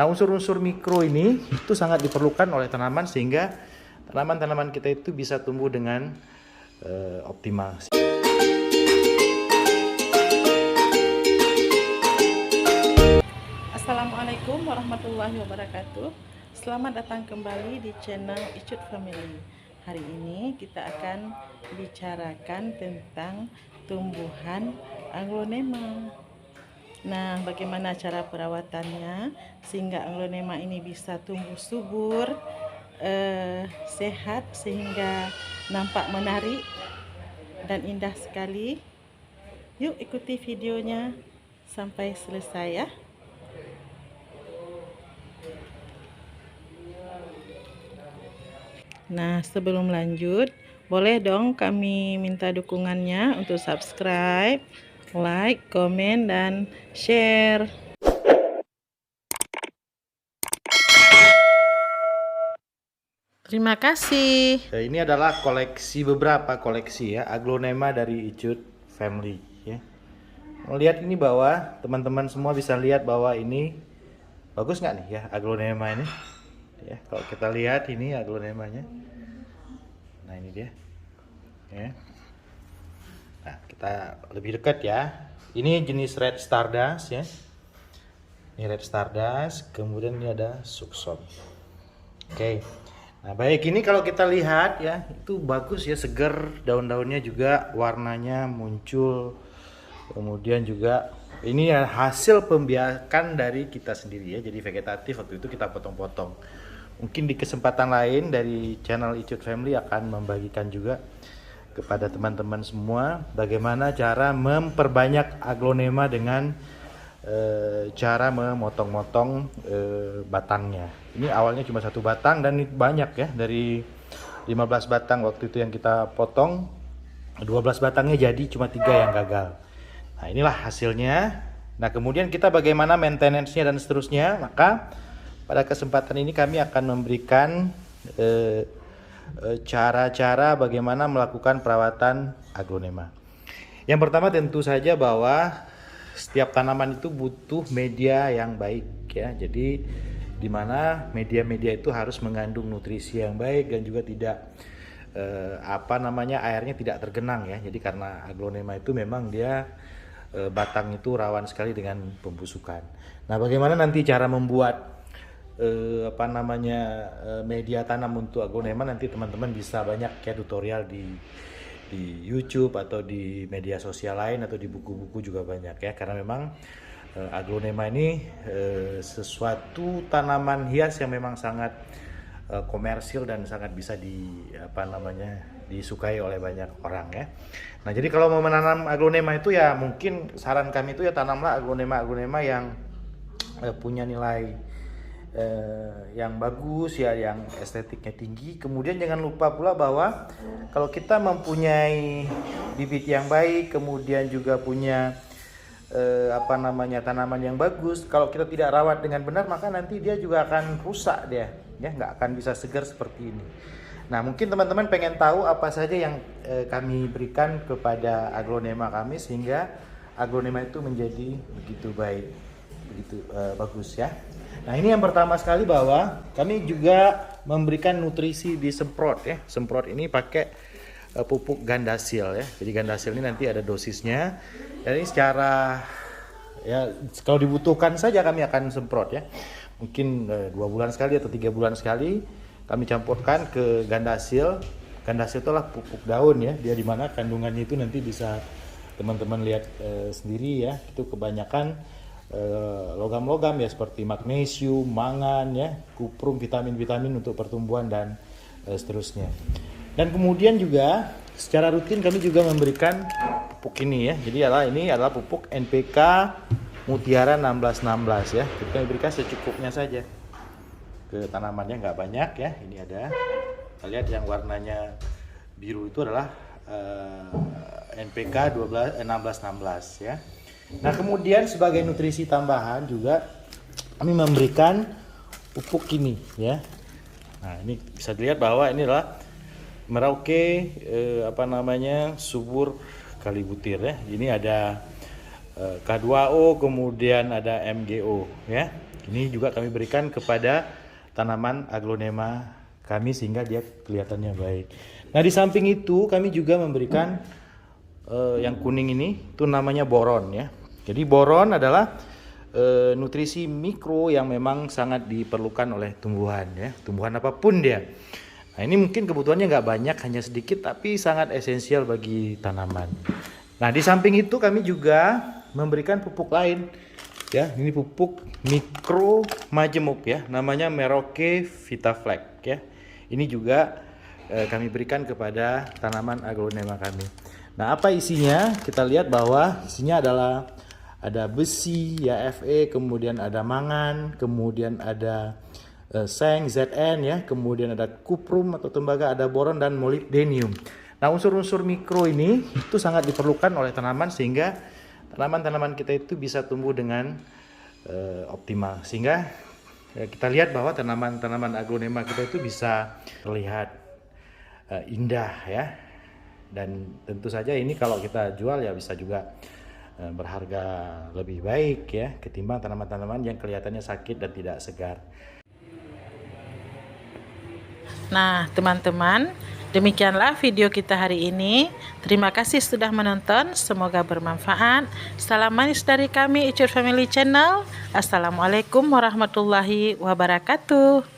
Nah, unsur-unsur mikro ini itu sangat diperlukan oleh tanaman sehingga tanaman-tanaman kita itu bisa tumbuh dengan optimal. Assalamualaikum warahmatullahi wabarakatuh. Selamat datang kembali di channel Icut Family. Hari ini kita akan bicarakan tentang tumbuhan aglonema. Nah, bagaimana cara perawatannya sehingga aglonema ini bisa tumbuh subur, sehat sehingga nampak menarik dan indah sekali. Yuk ikuti videonya sampai selesai ya. Nah, sebelum lanjut, boleh dong kami minta dukungannya untuk subscribe, like, komen, dan share. Terima kasih. Ini adalah beberapa koleksi ya aglonema dari Icut Family ya. Melihat ini bahwa teman-teman semua bisa lihat bahwa ini bagus nggak nih ya aglonema ini? Ya, kalau kita lihat ini aglonemanya. Nah, ini dia. Ya. Nah, kita lebih dekat ya. Ini jenis Red Stardust ya. Ini Red Stardust, kemudian ini ada Sukson. Oke. Nah, baik, ini kalau kita lihat ya, itu bagus ya, seger, daun-daunnya juga warnanya muncul. Kemudian juga ini ya hasil pembiakan dari kita sendiri ya. Jadi vegetatif, waktu itu kita potong-potong. Mungkin di kesempatan lain dari channel Icut Family akan membagikan juga kepada teman-teman semua bagaimana cara memperbanyak aglonema dengan cara memotong-motong batangnya. Ini awalnya cuma satu batang dan banyak ya, dari 15 batang waktu itu yang kita potong, 12 batangnya jadi cuma 3 yang gagal. Nah, inilah hasilnya. Nah, kemudian kita bagaimana maintenance-nya dan seterusnya, maka pada kesempatan ini kami akan memberikan cara-cara bagaimana melakukan perawatan aglonema. Yang pertama tentu saja bahwa setiap tanaman itu butuh media yang baik ya. Jadi di mana media-media itu harus mengandung nutrisi yang baik dan juga tidak airnya tidak tergenang ya. Jadi karena aglonema itu memang dia batang itu rawan sekali dengan pembusukan. Nah, bagaimana nanti cara membuat media tanam untuk aglonema, nanti teman-teman bisa banyak ya tutorial di YouTube atau di media sosial lain atau di buku-buku juga banyak ya, karena memang aglonema ini sesuatu tanaman hias yang memang sangat komersil dan sangat bisa disukai oleh banyak orang ya. Nah, jadi kalau mau menanam aglonema itu ya mungkin saran kami itu ya tanamlah aglonema yang punya nilai yang bagus ya, yang estetiknya tinggi. Kemudian jangan lupa pula bahwa kalau kita mempunyai bibit yang baik, kemudian juga punya tanaman yang bagus, kalau kita tidak rawat dengan benar maka nanti dia juga akan rusak dia ya, nggak akan bisa segar seperti ini. Nah, mungkin teman-teman pengen tahu apa saja yang kami berikan kepada aglonema kami sehingga aglonema itu menjadi begitu baik, begitu bagus ya. Nah, ini yang pertama sekali bahwa kami juga memberikan nutrisi di semprot ya. Semprot ini pakai pupuk Gandasil ya. Jadi Gandasil ini nanti ada dosisnya. Dan ini secara ya kalau dibutuhkan saja kami akan semprot ya. Mungkin 2 bulan sekali atau 3 bulan sekali kami campurkan ke Gandasil. Gandasil itu adalah pupuk daun ya. Dia di mana kandungannya itu nanti bisa teman-teman lihat sendiri ya. Itu kebanyakan logam-logam ya, seperti magnesium, mangan ya, kuprum, vitamin-vitamin untuk pertumbuhan dan seterusnya. Dan kemudian juga secara rutin kami juga memberikan pupuk ini ya. Jadi ini adalah pupuk NPK Mutiara 1616 ya. Jadi kami berikan secukupnya saja ke tanamannya, nggak banyak ya. Ini ada, kita lihat yang warnanya biru itu adalah NPK 1616 ya. Nah, kemudian sebagai nutrisi tambahan juga kami memberikan pupuk ini ya. Nah, ini bisa dilihat bahwa ini adalah Merauke subur kali butir ya. Ini ada K2O, kemudian ada MGO ya. Ini juga kami berikan kepada tanaman aglonema kami sehingga dia kelihatannya baik. Nah, di samping itu kami juga memberikan yang kuning ini itu namanya boron ya. Jadi boron adalah nutrisi mikro yang memang sangat diperlukan oleh tumbuhan ya, tumbuhan apapun dia. Nah, ini mungkin kebutuhannya nggak banyak, hanya sedikit, tapi sangat esensial bagi tanaman. Nah, di samping itu kami juga memberikan pupuk lain ya. Ini pupuk mikro majemuk ya, namanya Merauke Vitaflex ya. Ini juga kami berikan kepada tanaman aglonema kami. Nah, apa isinya? Kita lihat bahwa isinya adalah ada besi ya, Fe, kemudian ada mangan, kemudian ada seng Zn ya, kemudian ada kuprum atau tembaga, ada boron dan molybdenium. Nah, unsur-unsur mikro ini itu sangat diperlukan oleh tanaman sehingga tanaman-tanaman kita itu bisa tumbuh dengan optimal. Sehingga kita lihat bahwa tanaman-tanaman aglonema kita itu bisa terlihat indah ya. Dan tentu saja ini kalau kita jual ya bisa juga berharga lebih baik ya ketimbang tanaman-tanaman yang kelihatannya sakit dan tidak segar. Nah, teman-teman, demikianlah video kita hari ini. Terima kasih sudah menonton, semoga bermanfaat. Salam manis dari kami Icut Family Channel. Assalamualaikum warahmatullahi wabarakatuh.